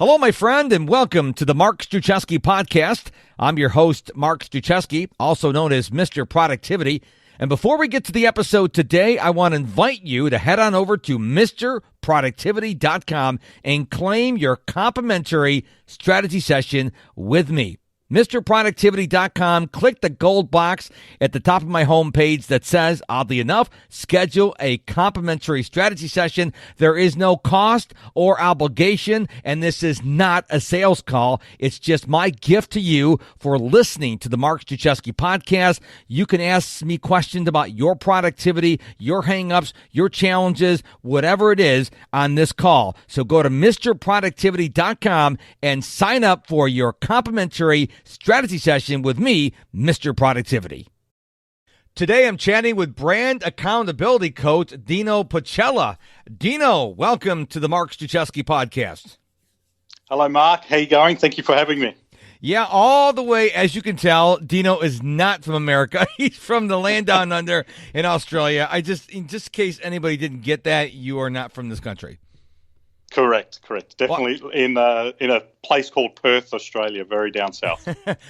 Hello, my friend, and welcome to the Mark Struczwewski Podcast. I'm your host, Mark Struczwewski, also known as Mr. Productivity. And before we get to the episode today, I want to invite you to head on over to MrProductivity.com and claim your complimentary strategy session with me. MrProductivity.com, click the gold box at the top of my homepage that says, oddly enough, schedule a complimentary strategy session. There is no cost or obligation, and this is not a sales call. It's just my gift to you for listening to the Mark Struczwewski Podcast. You can ask me questions about your productivity, your hang-ups, your challenges, whatever it is on this call. So go to MrProductivity.com and sign up for your complimentary strategy session with me, Mr. Productivity. Today I'm chatting with brand accountability coach Dino Pacella. Dino, welcome to the Mark Struczwewski Podcast. Hello, Mark. How you going? Thank you for having me. Yeah, all the way, as you can tell, Dino is not from America. He's from the land down under in Australia. In just in case anybody didn't get that, you are not from this country. Correct. Definitely in a place called Perth, Australia, very down south.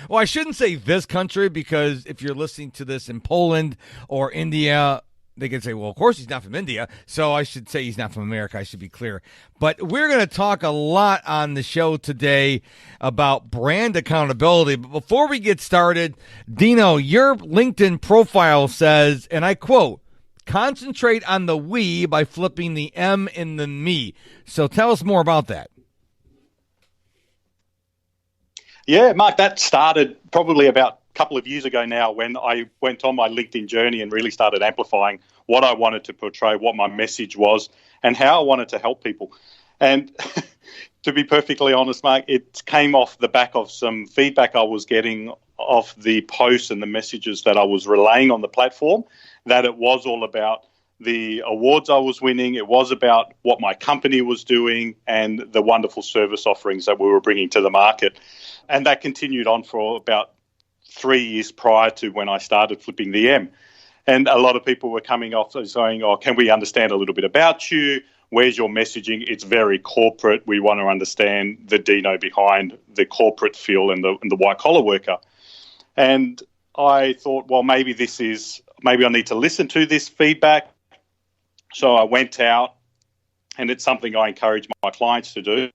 Well, I shouldn't say this country because if you're listening to this in Poland or India, they could say, well, of course he's not from India, so I should say he's not from America. I should be clear. But we're going to talk a lot on the show today about brand accountability. But before we get started, Dino, your LinkedIn profile says, and I quote, "Concentrate on the we by flipping the M in the me." So tell us more about that. Yeah, Mark, that started probably about a couple of years ago now when I went on my LinkedIn journey and really started amplifying what I wanted to portray, what my message was, and how I wanted to help people. And to be perfectly honest, Mark, it came off the back of some feedback I was getting off the posts and the messages that I was relaying on the platform, that it was all about the awards I was winning. It was about what my company was doing and the wonderful service offerings that we were bringing to the market. And that continued on for about 3 years prior to when I started flipping the M. And a lot of people were coming off and saying, oh, can we understand a little bit about you? Where's your messaging? It's very corporate. We want to understand the Dino behind the corporate feel and the white-collar worker. And I thought, well, maybe I need to listen to this feedback. So I went out, and it's something I encourage my clients to do,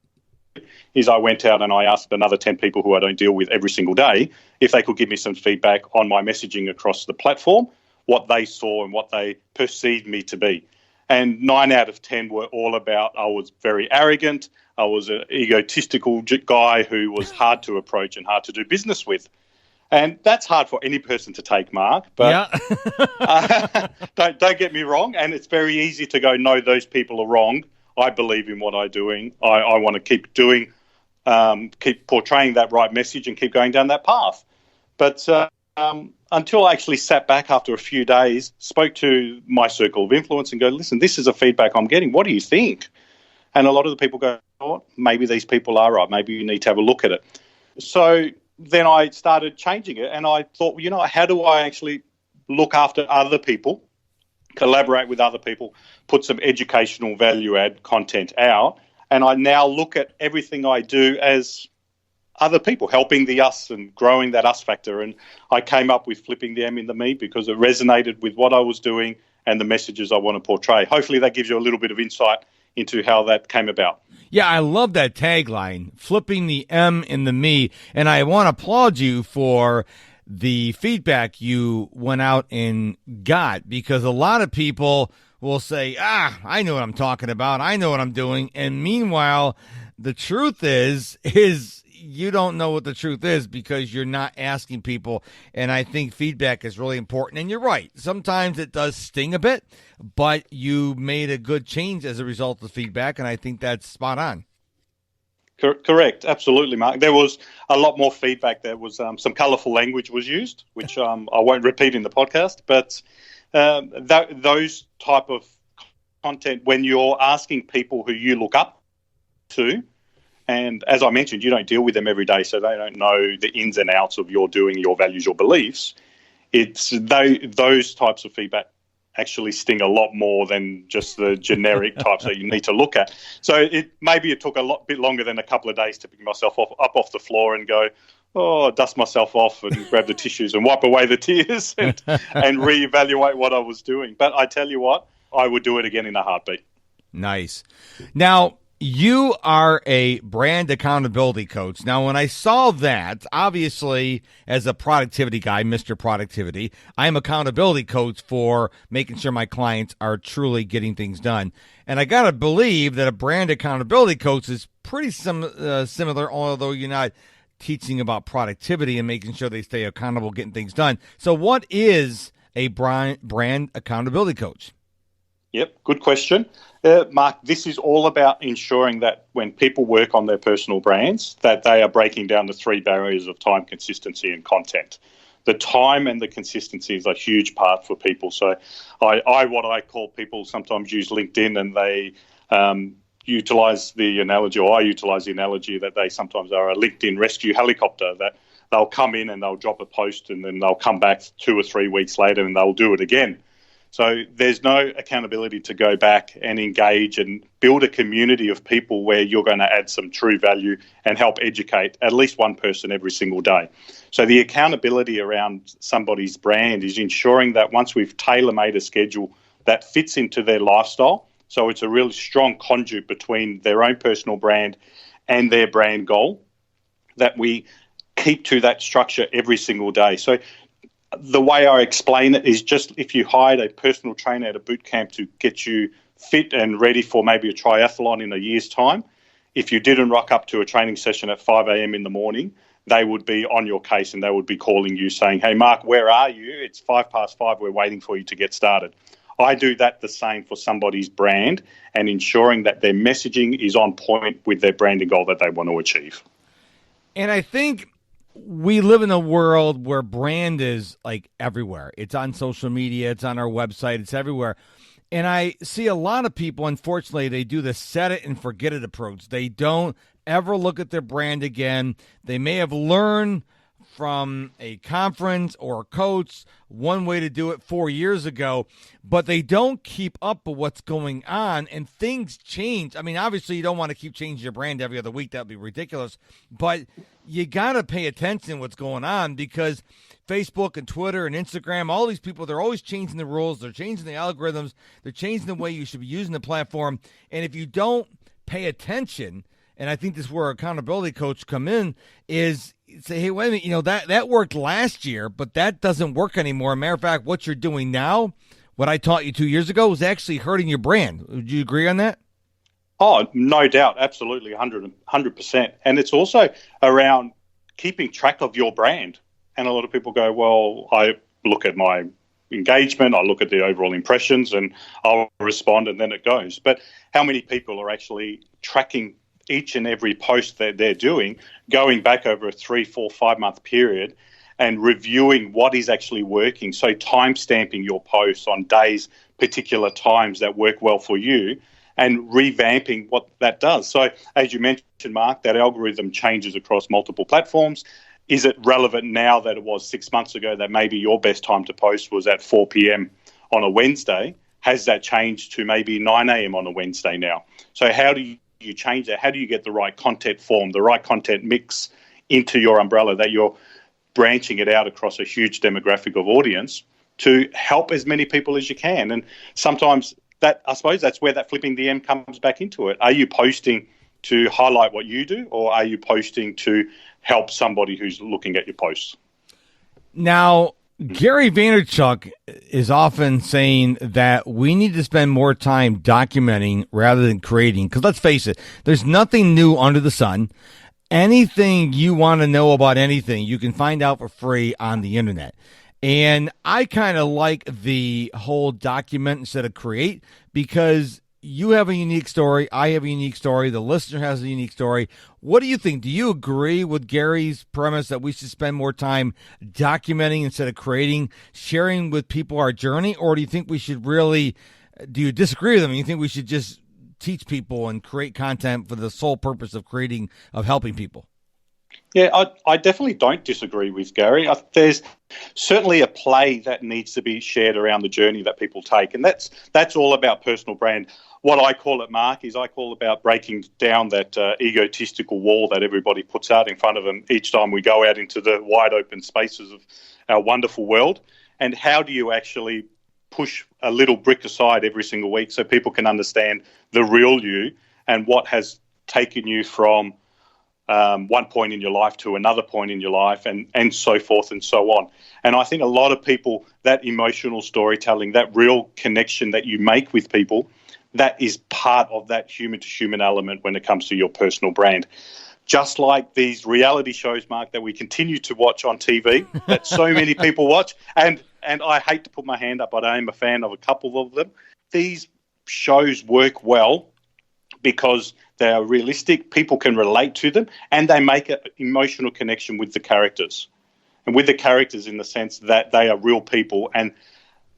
is I went out and I asked another 10 people who I don't deal with every single day if they could give me some feedback on my messaging across the platform, what they saw and what they perceived me to be. And 9 out of 10 were all about I was very arrogant, I was an egotistical guy who was hard to approach and hard to do business with. And that's hard for any person to take, Mark. But yeah. Don't get me wrong. And it's very easy to go, no, those people are wrong. I believe in what I'm doing. I want to keep portraying that right message and keep going down that path. But until I actually sat back after a few days, spoke to my circle of influence and go, listen, this is the feedback I'm getting. What do you think? And a lot of the people go, oh, maybe these people are right. Maybe you need to have a look at it. So then I started changing it, and I thought, how do I actually look after other people, collaborate with other people, put some educational value-add content out, and I now look at everything I do as other people, helping the us and growing that us factor. And I came up with flipping the M in the me because it resonated with what I was doing and the messages I want to portray. Hopefully that gives you a little bit of insight into how that came about. Yeah, I love that tagline, flipping the M in the me. And I want to applaud you for the feedback you went out and got, because a lot of people will say, I know what I'm talking about. I know what I'm doing. And meanwhile, the truth is you don't know what the truth is because you're not asking people. And I think feedback is really important. And you're right. Sometimes it does sting a bit, but you made a good change as a result of feedback. And I think that's spot on. Correct. Absolutely, Mark. There was a lot more feedback. There was some colourful language was used, which I won't repeat in the podcast. But those type of content, when you're asking people who you look up to, and as I mentioned, you don't deal with them every day, so they don't know the ins and outs of your doing, your values, your beliefs. It's those types of feedback actually sting a lot more than just the generic types that you need to look at. So it took a bit longer than a couple of days to pick myself up off the floor and go, dust myself off and grab the tissues and wipe away the tears and reevaluate what I was doing. But I tell you what, I would do it again in a heartbeat. Nice. Now, you are a brand accountability coach. Now, when I saw that, obviously, as a productivity guy, Mr. Productivity, I'm accountability coach for making sure my clients are truly getting things done. And I got to believe that a brand accountability coach is pretty similar, although you're not teaching about productivity and making sure they stay accountable, getting things done. So what is a brand accountability coach? Yep, good question. Mark, this is all about ensuring that when people work on their personal brands, that they are breaking down the three barriers of time, consistency, and content. The time and the consistency is a huge part for people. So I call people sometimes use LinkedIn, and they utilize the analogy, or I utilize the analogy that they sometimes are a LinkedIn rescue helicopter, that they'll come in and they'll drop a post and then they'll come back 2 or 3 weeks later and they'll do it again. So there's no accountability to go back and engage and build a community of people where you're going to add some true value and help educate at least one person every single day. So the accountability around somebody's brand is ensuring that once we've tailor-made a schedule that fits into their lifestyle, so it's a really strong conduit between their own personal brand and their brand goal, that we keep to that structure every single day. So the way I explain it is just if you hired a personal trainer at a boot camp to get you fit and ready for maybe a triathlon in a year's time, if you didn't rock up to a training session at 5 a.m. in the morning, they would be on your case and they would be calling you saying, "Hey, Mark, where are you? It's 5:05. We're waiting for you to get started." I do that the same for somebody's brand and ensuring that their messaging is on point with their branding goal that they want to achieve. And I think we live in a world where brand is like everywhere. It's on social media, it's on our website, it's everywhere. And I see a lot of people, unfortunately, they do the set it and forget it approach. They don't ever look at their brand again. They may have learned from a conference or a coach one way to do it 4 years ago, but they don't keep up with what's going on, and things change. I mean, obviously you don't want to keep changing your brand every other week. That would be ridiculous, but you got to pay attention to what's going on, because Facebook and Twitter and Instagram, all these people, they're always changing the rules. They're changing the algorithms. They're changing the way you should be using the platform. And if you don't pay attention, and I think this is where accountability coach come in, is say, hey, wait a minute, that worked last year, but that doesn't work anymore. Matter of fact, what you're doing now, what I taught you 2 years ago, was actually hurting your brand. Would you agree on that? Oh, no doubt. Absolutely. 100%. And it's also around keeping track of your brand. And a lot of people go, well, I look at my engagement, I look at the overall impressions, and I'll respond, and then it goes. But how many people are actually tracking each and every post that they're doing, going back over a 3, 4, 5 month period and reviewing what is actually working? So time stamping your posts on days, particular times that work well for you, and revamping what that does. So as you mentioned, Mark, that algorithm changes across multiple platforms. Is it relevant now that it was 6 months ago that maybe your best time to post was at 4 p.m. on a Wednesday? Has that changed to maybe 9 a.m. on a Wednesday now? So how do you change that? How do you get the right content form, the right content mix into your umbrella, that you're branching it out across a huge demographic of audience to help as many people as you can? And sometimes that, I suppose that's where that flipping the M comes back into it. Are you posting to highlight what you do, or are you posting to help somebody who's looking at your posts? Now, Gary Vaynerchuk is often saying that we need to spend more time documenting rather than creating. Because let's face it, there's nothing new under the sun. Anything you want to know about anything, you can find out for free on the internet. And I kind of like the whole document instead of create, because you have a unique story. I have a unique story. The listener has a unique story. What do you think? Do you agree with Gary's premise that we should spend more time documenting instead of creating, sharing with people our journey? Or do you think we should really, do you disagree with him? You think we should just teach people and create content for the sole purpose of helping people? Yeah, I definitely don't disagree with Gary. There's certainly a play that needs to be shared around the journey that people take, and that's all about personal brand. What I call it, Mark, is I call about breaking down that egotistical wall that everybody puts out in front of them each time we go out into the wide open spaces of our wonderful world. And how do you actually push a little brick aside every single week so people can understand the real you and what has taken you from one point in your life to another point in your life, and so forth and so on. And I think a lot of people, that emotional storytelling, that real connection that you make with people, that is part of that human-to-human element when it comes to your personal brand. Just like these reality shows, Mark, that we continue to watch on TV, that so many people watch, and I hate to put my hand up, but I am a fan of a couple of them. These shows work well because they are realistic, people can relate to them, and they make an emotional connection with the characters. And with the characters in the sense that they are real people. And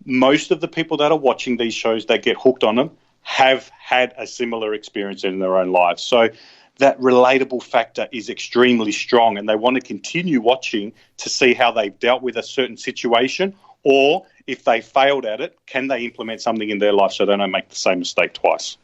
most of the people that are watching these shows that get hooked on them have had a similar experience in their own lives. So that relatable factor is extremely strong, and they want to continue watching to see how they've dealt with a certain situation, or if they failed at it, can they implement something in their life so they don't make the same mistake twice?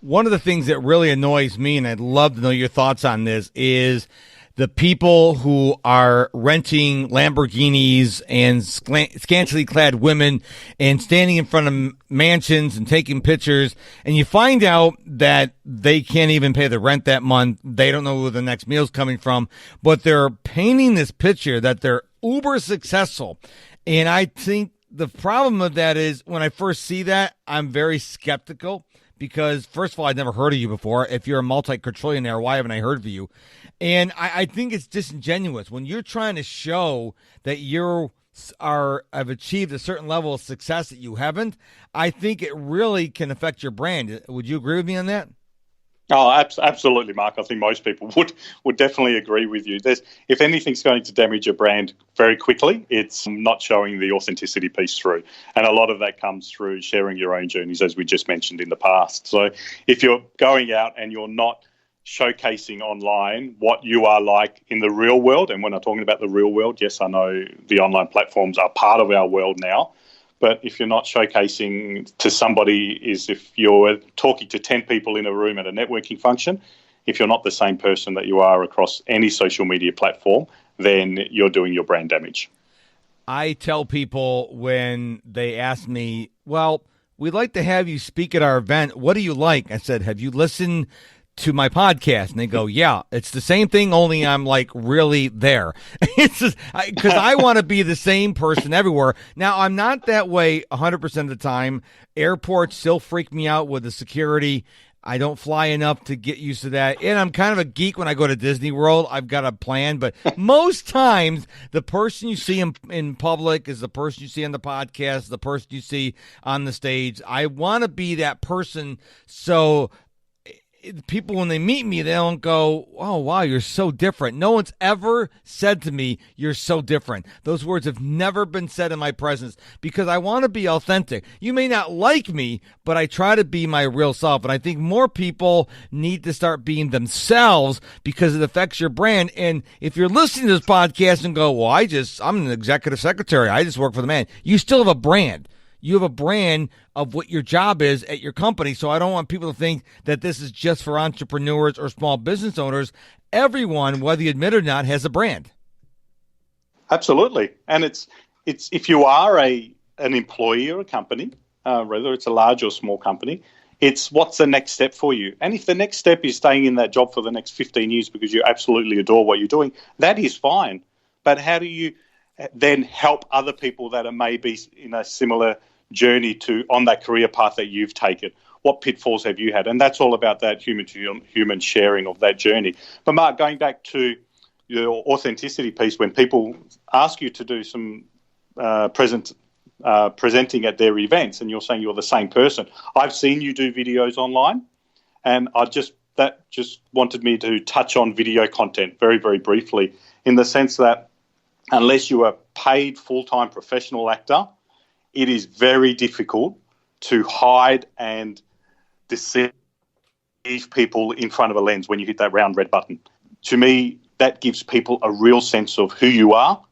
One of the things that really annoys me, and I'd love to know your thoughts on this, is the people who are renting Lamborghinis and scantily clad women and standing in front of mansions and taking pictures, and you find out that they can't even pay the rent that month. They don't know where the next meal's coming from, but they're painting this picture that they're uber successful. And I think the problem with that is when I first see that, I'm very skeptical. Because, first of all, I'd never heard of you before. If you're a multi-quadrillionaire, why haven't I heard of you? And I think it's disingenuous. When you're trying to show that you have achieved a certain level of success that you haven't, I think it really can affect your brand. Would you agree with me on that? Oh, absolutely, Mark. I think most people would definitely agree with you. If anything's going to damage your brand very quickly, it's not showing the authenticity piece through. And a lot of that comes through sharing your own journeys, as we just mentioned in the past. So if you're going out and you're not showcasing online what you are like in the real world, and when I'm talking about the real world, yes, I know the online platforms are part of our world now, but if you're not showcasing to somebody, is if you're talking to 10 people in a room at a networking function, if you're not the same person that you are across any social media platform, then you're doing your brand damage. I tell people when they ask me, well, we'd like to have you speak at our event. What do you like? I said, have you listened to my podcast? And they go, yeah, it's the same thing, only I'm like really there. It's just because I want to be the same person everywhere. Now, I'm not that way 100% of the time. Airports still freak me out with the security. I don't fly enough to get used to that. And I'm kind of a geek when I go to Disney World. I've got a plan, but most times the person you see in public is the person you see on the podcast, the person you see on the stage. I want to be that person, so people, when they meet me, they don't go, oh, wow, you're so different. No one's ever said to me, you're so different. Those words have never been said in my presence because I want to be authentic. You may not like me, but I try to be my real self. And I think more people need to start being themselves because it affects your brand. And if you're listening to this podcast and go, well, I'm an executive secretary, I just work for the man, you still have a brand. You have a brand of what your job is at your company. So I don't want people to think that this is just for entrepreneurs or small business owners. Everyone, whether you admit it or not, has a brand. Absolutely. And it's if you are an employee or a company, whether it's a large or small company, it's what's the next step for you. And if the next step is staying in that job for the next 15 years because you absolutely adore what you're doing, that is fine. But how do you then help other people that are maybe in a similar journey on that career path that you've taken? What pitfalls have you had? And that's all about that human sharing of that journey. But Mark, going back to your authenticity piece, when people ask you to do some presenting at their events and you're saying you're the same person, I've seen you do videos online, and that just wanted me to touch on video content very, very briefly, in the sense that unless you are paid full-time professional actor, it is very difficult to hide and deceive people in front of a lens when you hit that round red button. To me, that gives people a real sense of who you are,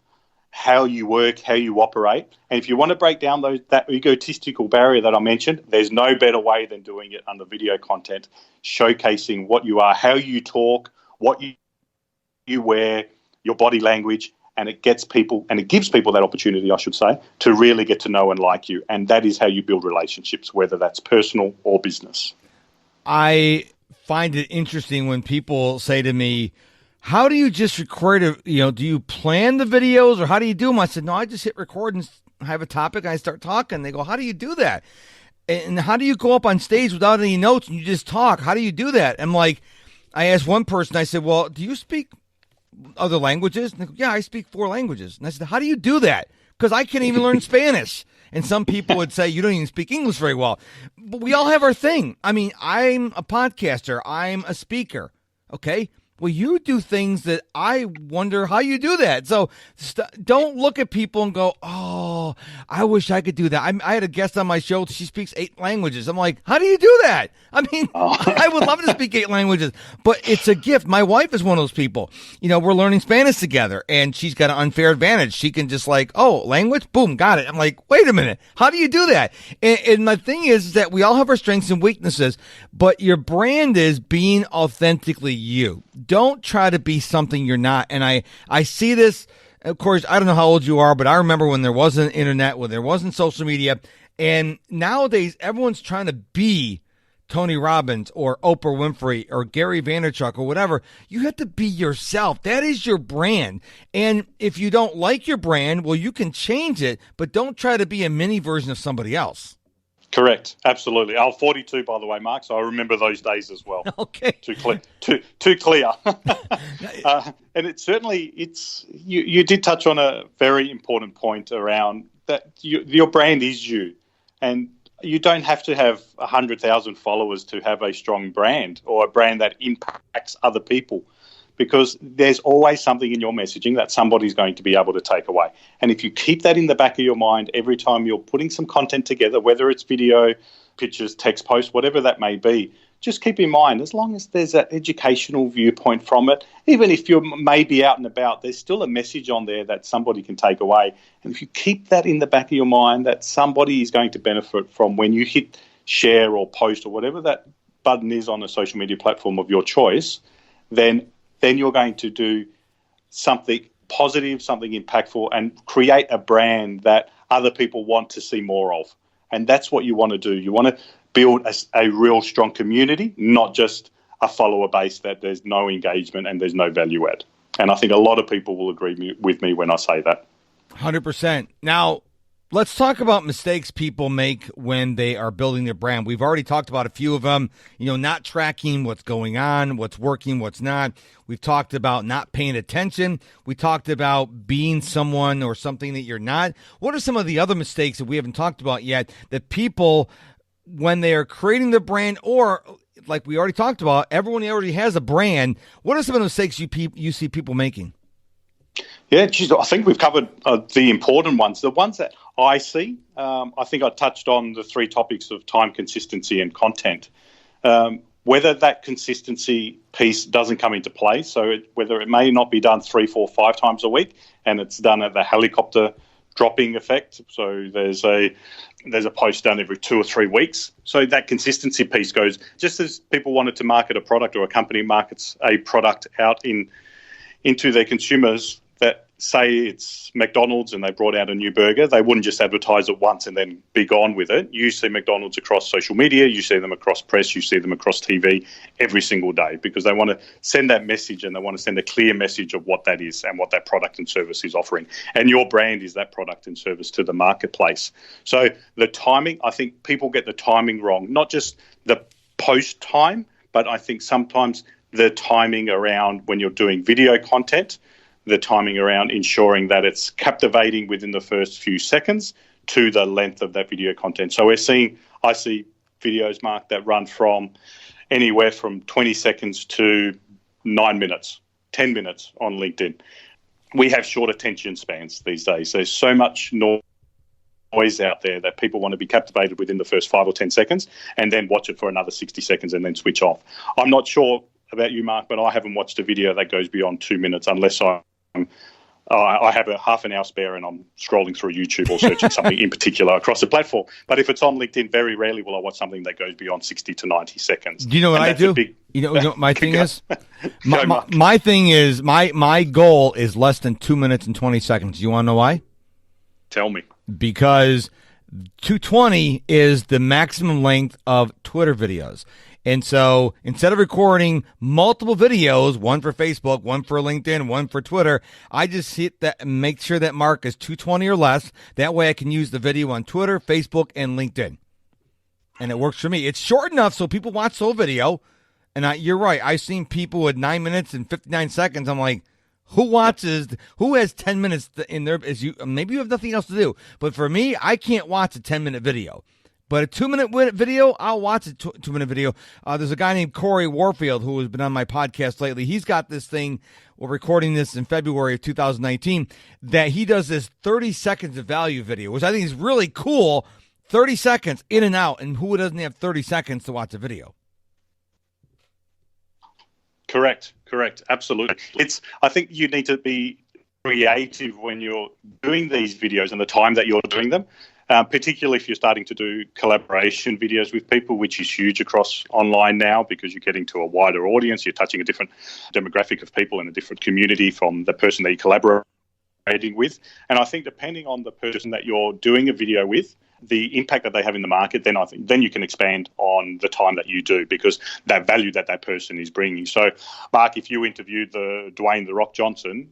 how you work, how you operate. And if you want to break down that egotistical barrier that I mentioned, there's no better way than doing it under video content, showcasing what you are, how you talk, what you wear, your body language, and it gives people that opportunity, I should say, to really get to know and like you. And that is how you build relationships, whether that's personal or business. I find it interesting when people say to me, how do you just record do you plan the videos or how do you do them? I said, no, I just hit record and have a topic and I start talking. They go, how do you do that? And how do you go up on stage without any notes and you just talk? How do you do that? I'm like, I asked one person, I said, well, do you speak other languages? And they go, yeah, I speak 4 languages. And I said, how do you do that? Because I can't even learn Spanish. And some people would say, you don't even speak English very well. But we all have our thing. I mean, I'm a podcaster. I'm a speaker. Okay? Well, you do things that I wonder how you do that. So don't look at people and go, oh, I wish I could do that. I had a guest on my show. She speaks 8 languages. I'm like, how do you do that? I mean, I would love to speak 8 languages, but it's a gift. My wife is one of those people. We're learning Spanish together, and she's got an unfair advantage. She can just language, boom, got it. I'm like, wait a minute. How do you do that? And my thing is that we all have our strengths and weaknesses, but your brand is being authentically you. Don't try to be something you're not. And I see this, of course, I don't know how old you are, but I remember when there wasn't internet, when there wasn't social media. And nowadays, everyone's trying to be Tony Robbins or Oprah Winfrey or Gary Vaynerchuk or whatever. You have to be yourself. That is your brand. And if you don't like your brand, well, you can change it, but don't try to be a mini version of somebody else. Correct. Absolutely. I'm 42, by the way, Mark, so I remember those days as well. Okay. Too clear. And you did touch on a very important point around that your brand is you. And you don't have to have 100,000 followers to have a strong brand or a brand that impacts other people, because there's always something in your messaging that somebody's going to be able to take away. And if you keep that in the back of your mind every time you're putting some content together, whether it's video, pictures, text posts, whatever that may be, just keep in mind, as long as there's that educational viewpoint from it, even if you're maybe out and about, there's still a message on there that somebody can take away. And if you keep that in the back of your mind, that somebody is going to benefit from when you hit share or post or whatever that button is on a social media platform of your choice, then you're going to do something positive, something impactful, and create a brand that other people want to see more of. And that's what you want to do. You want to build a real strong community, not just a follower base that there's no engagement and there's no value add. And I think a lot of people will agree with me when I say that. 100%. Now, let's talk about mistakes people make when they are building their brand. We've already talked about a few of them, not tracking what's going on, what's working, what's not. We've talked about not paying attention. We talked about being someone or something that you're not. What are some of the other mistakes that we haven't talked about yet that people, when they are creating the brand, or like we already talked about, everyone already has a brand, what are some of the mistakes you see people making? Yeah, I think we've covered the important ones. The ones that I see, I think I touched on the 3 topics of time, consistency, and content. Whether that consistency piece doesn't come into play, so whether it may not be done 3, 4, 5 times a week, and it's done at the helicopter dropping effect. So there's a post done every 2 or 3 weeks. So that consistency piece goes, just as people wanted to market a product, or a company markets a product out into their consumers, that say it's McDonald's and they brought out a new burger, they wouldn't just advertise it once and then be gone with it. You see McDonald's across social media, you see them across press, you see them across TV every single day, because they want to send that message and they want to send a clear message of what that is and what that product and service is offering. And your brand is that product and service to the marketplace. So the timing, I think people get the timing wrong, not just the post time, but I think sometimes the timing around when you're doing video content, the timing around ensuring that it's captivating within the first few seconds to the length of that video content. So I see videos, Mark, that run from anywhere from 20 seconds to 9 minutes, 10 minutes on LinkedIn. We have short attention spans these days. There's so much noise out there that people want to be captivated within the first 5 or 10 seconds and then watch it for another 60 seconds and then switch off. I'm not sure about you, Mark, but I haven't watched a video that goes beyond 2 minutes unless I have a half an hour spare and I'm scrolling through YouTube or searching something in particular across the platform. But if it's on LinkedIn, very rarely will I watch something that goes beyond 60 to 90 seconds. Do you know what I do? You know what my thing is? My thing is, my goal is less than 2 minutes and 20 seconds. You want to know why? Tell me. Because 220 is the maximum length of Twitter videos. And so instead of recording multiple videos, one for Facebook, one for LinkedIn, one for Twitter, I just hit that and make sure that mark is 220 or less. That way I can use the video on Twitter, Facebook, and LinkedIn. And it works for me. It's short enough so people watch the whole video. And you're right. I've seen people with 9 minutes and 59 seconds. I'm like, who has 10 minutes in there? Maybe you have nothing else to do. But for me, I can't watch a 10-minute video. But a 2-minute video, I'll watch a 2-minute video. There's a guy named Corey Warfield who has been on my podcast lately. He's got this thing, we're recording this in February of 2019, that he does this 30 seconds of value video, which I think is really cool. 30 seconds in and out, and who doesn't have 30 seconds to watch a video? Correct. Absolutely. I think you need to be creative when you're doing these videos and the time that you're doing them. Particularly if you're starting to do collaboration videos with people, which is huge across online now because you're getting to a wider audience. You're touching a different demographic of people in a different community from the person that you collaborate with. And I think depending on the person that you're doing a video with, the impact that they have in the market, then you can expand on the time that you do because that value that person is bringing. So, Mark, if you interviewed the Dwayne "The Rock" Johnson,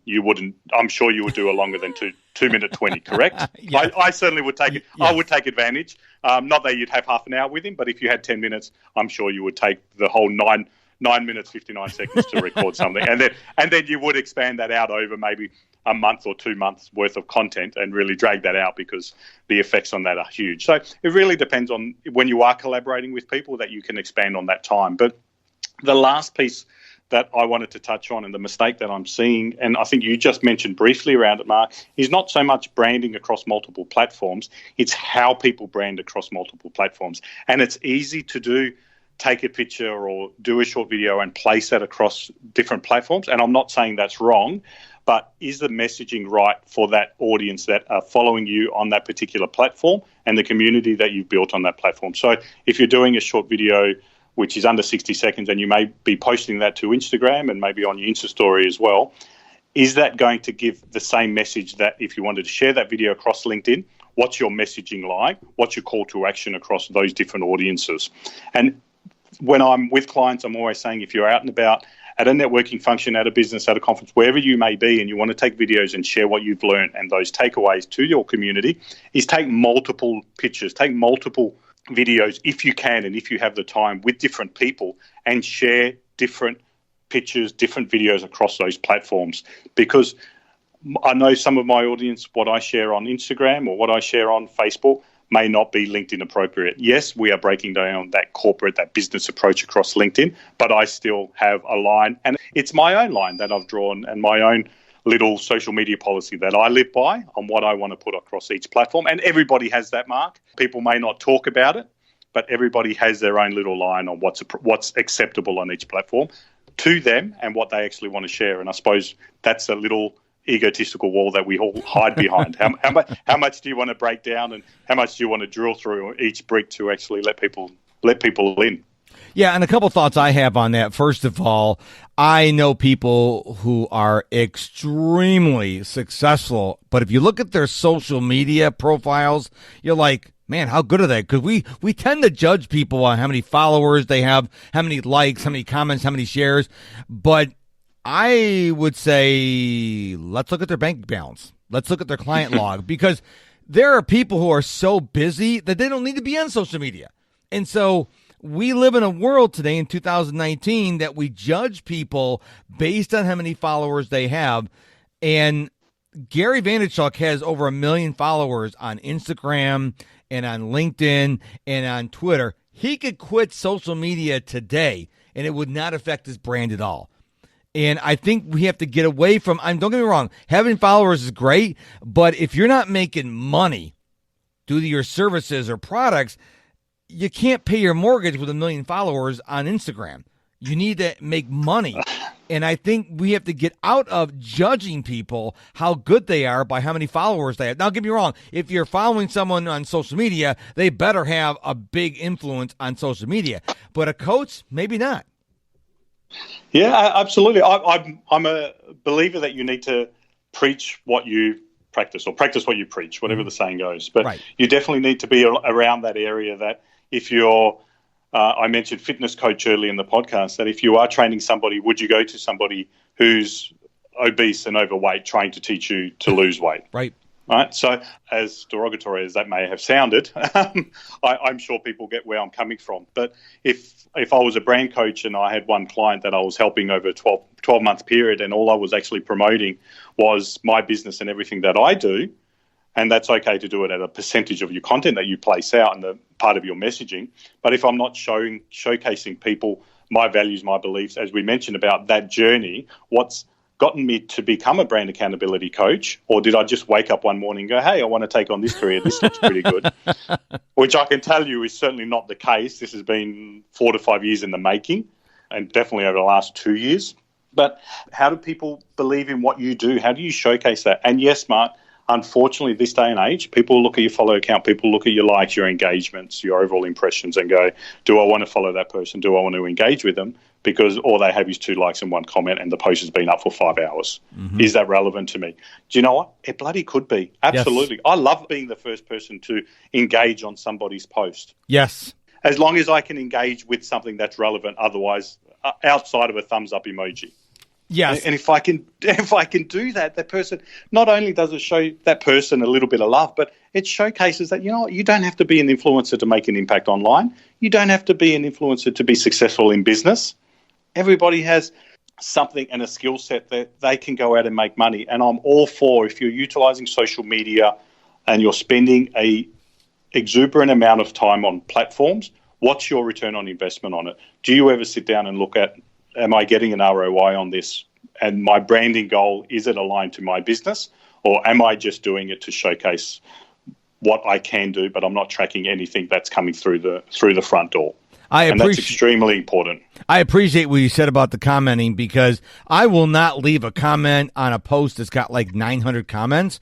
I'm sure you would do a longer than 2 minute 20, correct? Yeah. I certainly would take it. Yeah. I would take advantage. Not that you'd have half an hour with him, but if you had 10 minutes, I'm sure you would take the whole 9 minutes, 59 seconds to record something. And then you would expand that out over maybe a month or 2 months worth of content and really drag that out because the effects on that are huge. So it really depends on when you are collaborating with people that you can expand on that time. But the last piece that I wanted to touch on and the mistake that I'm seeing, and I think you just mentioned briefly around it, Mark, is not so much branding across multiple platforms. It's how people brand across multiple platforms. And it's easy to do. Take a picture or do a short video and place that across different platforms. And I'm not saying that's wrong, but is the messaging right for that audience that are following you on that particular platform and the community that you've built on that platform? So if you're doing a short video which is under 60 seconds and you may be posting that to Instagram and maybe on your Insta story as well, is that going to give the same message that if you wanted to share that video across LinkedIn, what's your messaging like? What's your call to action across those different audiences? And when I'm with clients, I'm always saying if you're out and about at a networking function, at a business, at a conference, wherever you may be, and you want to take videos and share what you've learned and those takeaways to your community, is take multiple pictures, take multiple videos if you can and if you have the time with different people and share different pictures, different videos across those platforms. Because I know some of my audience, what I share on Instagram or what I share on Facebook may not be LinkedIn appropriate. Yes, we are breaking down that corporate, that business approach across LinkedIn, but I still have a line, and it's my own line that I've drawn and my own little social media policy that I live by on what I want to put across each platform. And everybody has that, Mark. People may not talk about it, but everybody has their own little line on what's acceptable on each platform to them and what they actually want to share. And I suppose that's a little egotistical wall that we all hide behind. How much do you want to break down and how much do you want to drill through each brick to actually let people in? Yeah, and a couple thoughts I have on that. First of all, I know people who are extremely successful, but if you look at their social media profiles, you're like, man, how good are they? Because we tend to judge people on how many followers they have, how many likes, how many comments, how many shares, but I would say let's look at their bank balance. Let's look at their client log because there are people who are so busy that they don't need to be on social media. And so we live in a world today in 2019 that we judge people based on how many followers they have. And Gary Vaynerchuk has over 1 million followers on Instagram and on LinkedIn and on Twitter. He could quit social media today and it would not affect his brand at all. And I think we have to get away from, don't get me wrong, having followers is great, but if you're not making money due to your services or products, you can't pay your mortgage with 1 million followers on Instagram. You need to make money. And I think we have to get out of judging people how good they are by how many followers they have. Now, get me wrong. If you're following someone on social media, they better have a big influence on social media. But a coach, maybe not. Yeah, absolutely. I'm a believer that you need to preach what you practice, or practice what you preach, whatever the saying goes. But you definitely need to be around that area that if you're I mentioned fitness coach early in the podcast, that if you are training somebody, would you go to somebody who's obese and overweight trying to teach you to lose weight? Right. So as derogatory as that may have sounded, I'm sure people get where I'm coming from. But if I was a brand coach and I had one client that I was helping over a 12-month period, and all I was actually promoting was my business and everything that I do, and that's okay to do it at a percentage of your content that you place out and the part of your messaging. But if I'm not showcasing people my values, my beliefs, as we mentioned about that journey, what's gotten me to become a brand accountability coach, or did I just wake up one morning and go, hey, I want to take on this career, this looks pretty good, which I can tell you is certainly not the case. This has been 4 to 5 years in the making, and definitely over the last 2 years. But how do people believe in what you do? How do you showcase that? And yes, Mark, unfortunately, this day and age, people look at your follow account, people look at your likes, your engagements, your overall impressions, and go, do I want to follow that person? Do I want to engage with them? Because all they have is 2 likes and 1 comment, and the post has been up for 5 hours. Mm-hmm. Is that relevant to me? Do you know what? It bloody could be. Absolutely. Yes. I love being the first person to engage on somebody's post. Yes. As long as I can engage with something that's relevant, otherwise, outside of a thumbs up emoji. Yes. And if I can do that, that person, not only does it show that person a little bit of love, but it showcases that, you know what, you don't have to be an influencer to make an impact online. You don't have to be an influencer to be successful in business. Everybody has something and a skill set that they can go out and make money. And I'm all for, if you're utilizing social media and you're spending a exuberant amount of time on platforms, what's your return on investment on it? Do you ever sit down and look at, am I getting an ROI on this? And my branding goal, is it aligned to my business? Or am I just doing it to showcase what I can do, but I'm not tracking anything that's coming through the front door? And that's extremely important. I appreciate what you said about the commenting, because I will not leave a comment on a post that's got like 900 comments.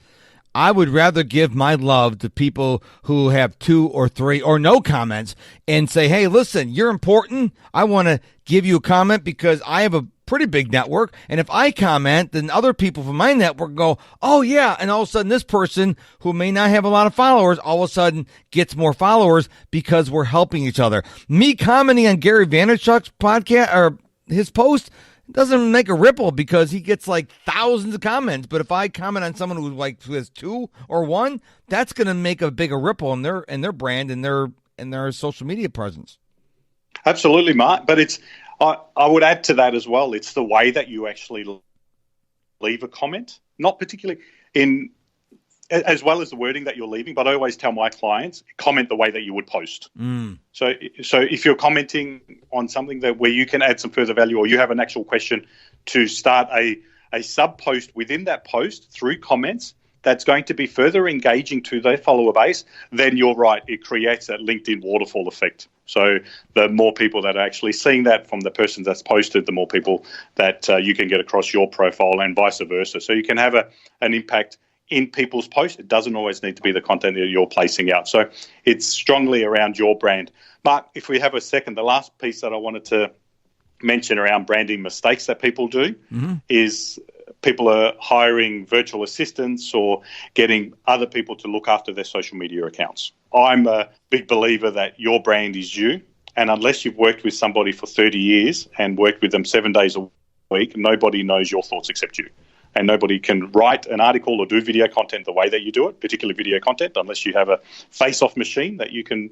I would rather give my love to people who have 2 or 3 or no comments and say, hey, listen, you're important. I want to give you a comment because I have a pretty big network. And if I comment, then other people from my network go, oh, yeah. And all of a sudden, this person who may not have a lot of followers all of a sudden gets more followers because we're helping each other. Me commenting on Gary Vaynerchuk's podcast or his post doesn't make a ripple because he gets like thousands of comments. But if I comment on someone who has 2 or 1, that's going to make a bigger ripple in their brand and their social media presence. Absolutely, Mark. But it's I would add to that as well. It's the way that you actually leave a comment, not particularly as well as the wording that you're leaving, but I always tell my clients, comment the way that you would post. So if you're commenting on something where you can add some further value, or you have an actual question, to start a sub-post within that post through comments that's going to be further engaging to their follower base, then you're right, it creates that LinkedIn waterfall effect. So the more people that are actually seeing that from the person that's posted, the more people that you can get across your profile, and vice versa. So you can have an impact in people's posts. It doesn't always need to be the content that you're placing out. So it's strongly around your brand. Mark, if we have a second, the last piece that I wanted to mention around branding mistakes that people do is people are hiring virtual assistants or getting other people to look after their social media accounts. I'm a big believer that your brand is you, and unless you've worked with somebody for 30 years and worked with them 7 days a week, nobody knows your thoughts except you. And nobody can write an article or do video content the way that you do it, particularly video content, unless you have a face-off machine that you can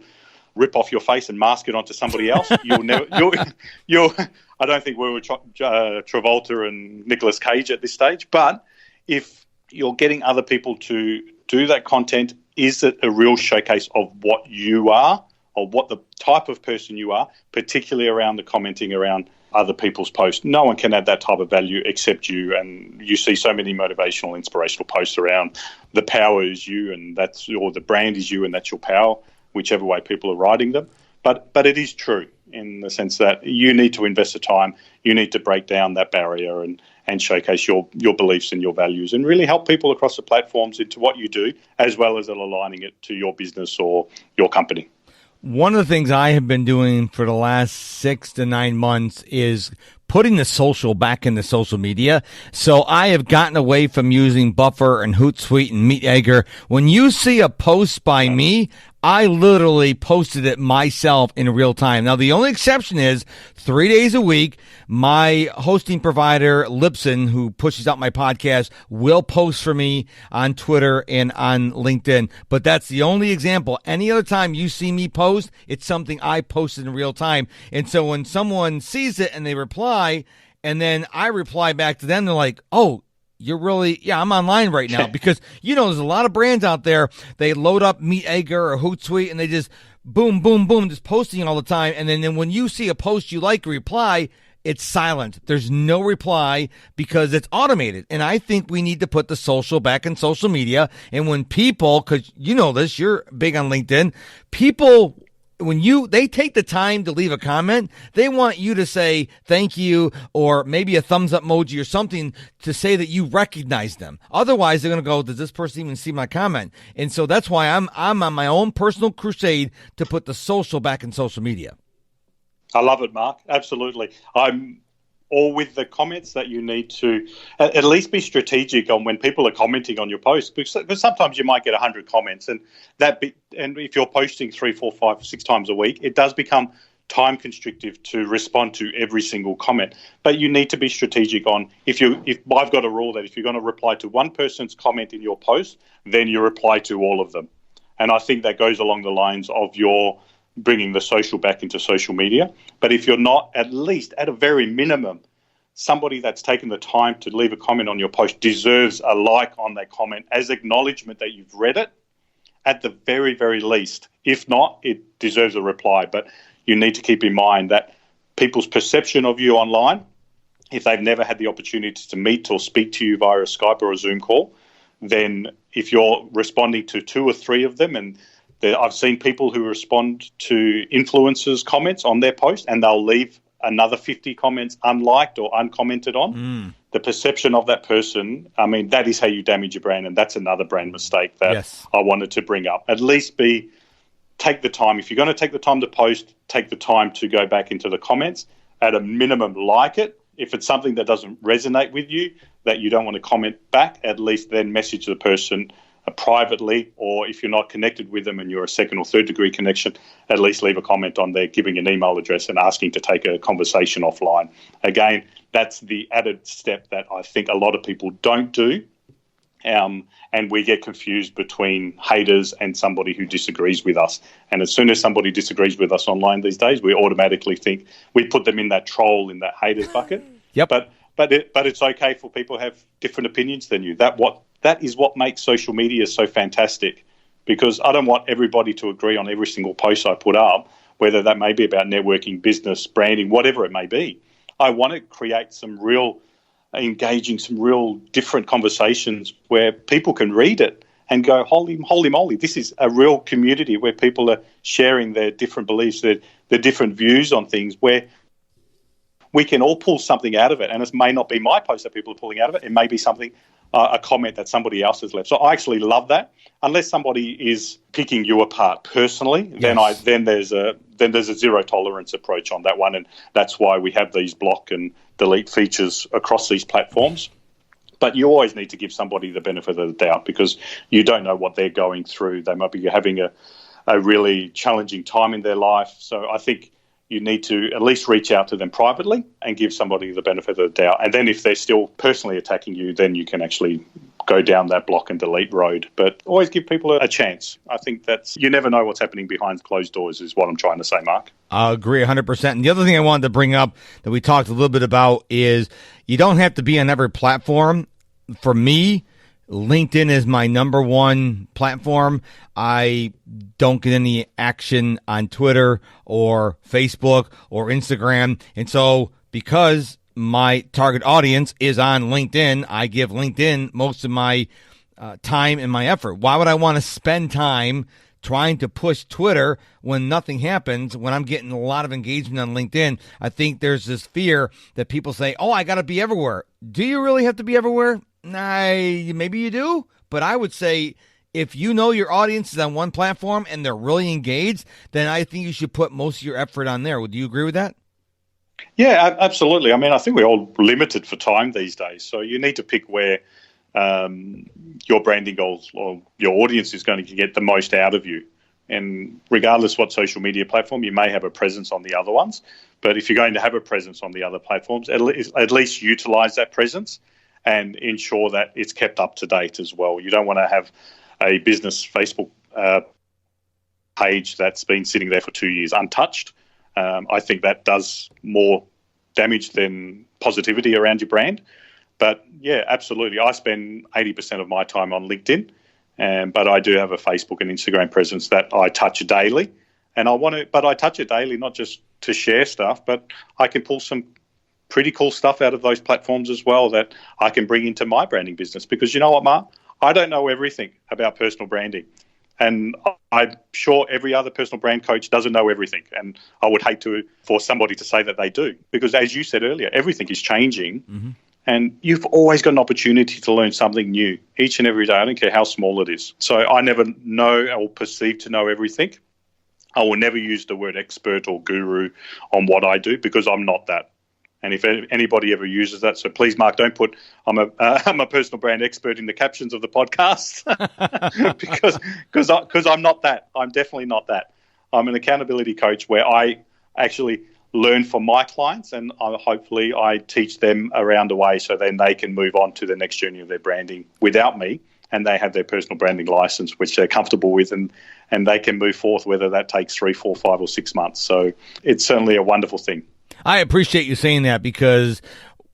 rip off your face and mask it onto somebody else. You'll never. I don't think we were Travolta and Nicolas Cage at this stage. But if you're getting other people to do that content, is it a real showcase of what you are, or what the type of person you are, particularly around the commenting around other people's posts? No one can add that type of value except you. And you see so many motivational, inspirational posts around the power is you, and or the brand is you, and that's your power, whichever way people are writing them. But it is true. in the sense that you need to invest the time, you need to break down that barrier and showcase your beliefs and your values and really help people across the platforms into what you do, as well as aligning it to your business or your company. One of the things I have been doing for the last 6 to 9 months is putting the social back into social media. So I have gotten away from using Buffer and Hootsuite and MeetEgger. When you see a post by me, I literally posted it myself in real time. Now, the only exception is 3 days a week, my hosting provider, Libsyn, who pushes out my podcast, will post for me on Twitter and on LinkedIn. But that's the only example. Any other time you see me post, it's something I posted in real time. And so when someone sees it and they reply, and then I reply back to them, they're like, oh, you're really, I'm online right now. Because, there's a lot of brands out there. They load up MeetEgger or Hootsuite and they just boom, boom, boom, just posting all the time. And then when you see a post you like, reply, it's silent. There's no reply because it's automated. And I think we need to put the social back in social media. And when people, because you know this, you're big on LinkedIn, people, when they take the time to leave a comment, they want you to say thank you or maybe a thumbs up emoji or something to say that you recognize them. Otherwise, they're going to go, does this person even see my comment? And so that's why I'm on my own personal crusade to put the social back in social media. I love it, Mark. Absolutely. I'm all with the comments that you need to at least be strategic on when people are commenting on your post, because sometimes you might get 100 comments and if you're posting 3, 4, 5, 6 times a week, it does become time constrictive to respond to every single comment. But you need to be strategic on if I've got a rule that if you're going to reply to one person's comment in your post, then you reply to all of them. And I think that goes along the lines of your bringing the social back into social media. But if you're not, at least at a very minimum, somebody that's taken the time to leave a comment on your post deserves a like on that comment as acknowledgement that you've read it at the very, very least. If not, it deserves a reply. But you need to keep in mind that people's perception of you online, if they've never had the opportunity to meet or speak to you via a Skype or a Zoom call, then if you're responding to 2 or 3 of them, and I've seen people who respond to influencers' comments on their post and they'll leave another 50 comments unliked or uncommented on. The perception of that person, that is how you damage your brand, and that's another brand mistake that I wanted to bring up. At least take the time. If you're going to take the time to post, take the time to go back into the comments. At a minimum, like it. If it's something that doesn't resonate with you, that you don't want to comment back, at least then message the person privately, or if you're not connected with them and you're a 2nd or 3rd degree connection, at least leave a comment on there, giving an email address and asking to take a conversation offline. Again, that's the added step that I think a lot of people don't do, and we get confused between haters and somebody who disagrees with us. And as soon as somebody disagrees with us online these days, we automatically think we put them in that troll, in that haters bucket. Yep. But it's okay for people to have different opinions than you. That is what makes social media so fantastic, because I don't want everybody to agree on every single post I put up, whether that may be about networking, business, branding, whatever it may be. I want to create some real different conversations where people can read it and go, holy moly, this is a real community where people are sharing their different beliefs, their different views on things, where we can all pull something out of it. And it may not be my post that people are pulling out of it. It may be something, a comment that somebody else has left. So I actually love that. Unless somebody is picking you apart personally, yes, then there's a zero tolerance approach on that one. And that's why we have these block and delete features across these platforms. But you always need to give somebody the benefit of the doubt, because you don't know what they're going through. They might be having a really challenging time in their life. So I think you need to at least reach out to them privately and give somebody the benefit of the doubt. And then if they're still personally attacking you, then you can actually go down that block and delete road. But always give people a chance. I think you never know what's happening behind closed doors is what I'm trying to say, Mark. I agree 100%. And the other thing I wanted to bring up that we talked a little bit about is you don't have to be on every platform. For me, LinkedIn is my number one platform. I don't get any action on Twitter or Facebook or Instagram. And so because my target audience is on LinkedIn, I give LinkedIn most of my time and my effort. Why would I want to spend time trying to push Twitter when nothing happens, when I'm getting a lot of engagement on LinkedIn. I think there's this fear that people say, oh, I got to be everywhere. Do you really have to be everywhere? Nah, maybe you do. But I would say if you know your audience is on one platform and they're really engaged, then I think you should put most of your effort on there. Would you agree with that? Yeah, absolutely. I mean, I think we're all limited for time these days. So you need to pick where your branding goals or your audience is going to get the most out of you. And regardless what social media platform, you may have a presence on the other ones. But if you're going to have a presence on the other platforms, at least utilize that presence and ensure that it's kept up to date as well. You don't want to have a business Facebook page that's been sitting there for 2 years untouched. I think that does more damage than positivity around your brand. But yeah, absolutely. I spend 80% of my time on LinkedIn, but I do have a Facebook and Instagram presence that I touch daily. And I touch it daily, not just to share stuff, but I can pull some pretty cool stuff out of those platforms as well that I can bring into my branding business. Because you know what, Mark? I don't know everything about personal branding. And I'm sure every other personal brand coach doesn't know everything. And I would hate for somebody to say that they do. Because as you said earlier, everything is changing. Mm-hmm. And you've always got an opportunity to learn something new each and every day. I don't care how small it is. So I never know or perceive to know everything. I will never use the word expert or guru on what I do because I'm not that. And if anybody ever uses that, so please, Mark, don't put I'm a personal brand expert in the captions of the podcast because I'm not that. I'm definitely not that. I'm an accountability coach where I actually learn from my clients and hopefully I teach them around the way so then they can move on to the next journey of their branding without me, and they have their personal branding license, which they're comfortable with, and they can move forth, whether that takes 3, 4, 5 or 6 months. So it's certainly a wonderful thing. I appreciate you saying that because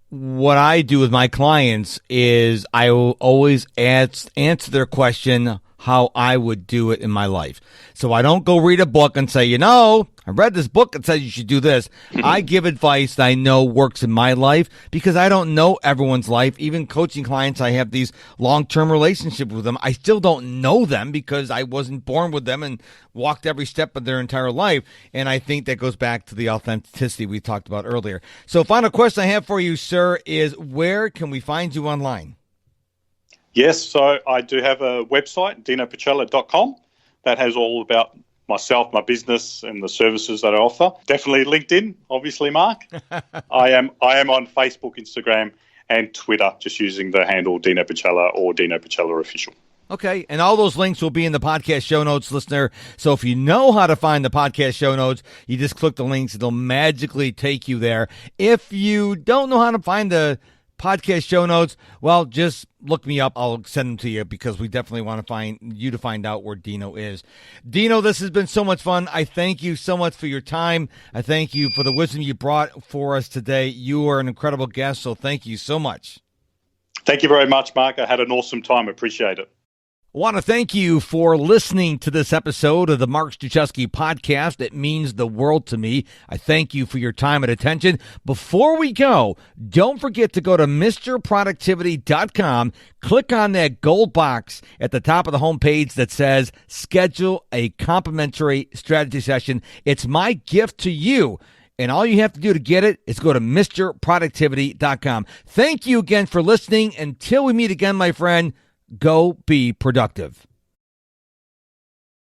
what I do with my clients is I will always answer their question how I would do it in my life. So I don't go read a book and say, I read this book that says you should do this. I give advice that I know works in my life because I don't know everyone's life. Even coaching clients, I have these long-term relationships with them. I still don't know them because I wasn't born with them and walked every step of their entire life. And I think that goes back to the authenticity we talked about earlier. So final question I have for you, sir, is where can we find you online? Yes, so I do have a website, dpofficial.com, that has all about myself, my business, and the services that I offer. Definitely LinkedIn, obviously, Mark. I am on Facebook, Instagram, and Twitter, just using the handle Dino Pacella or Dino Pacella Official. Okay, and all those links will be in the podcast show notes, listener. So if you know how to find the podcast show notes, you just click the links. It'll magically take you there. If you don't know how to find the podcast show notes, well, just look me up. I'll send them to you because we definitely want to find out where Dino is. Dino, this has been so much fun. I thank you so much for your time. I thank you for the wisdom you brought for us today. You are an incredible guest, so thank you so much. Thank you very much, Mark. I had an awesome time. Appreciate it. I want to thank you for listening to this episode of the Mark Struczwewski Podcast. It means the world to me. I thank you for your time and attention. Before we go, don't forget to go to MrProductivity.com. Click on that gold box at the top of the homepage that says schedule a complimentary strategy session. It's my gift to you. And all you have to do to get it is go to MrProductivity.com. Thank you again for listening. Until we meet again, my friend, go be productive.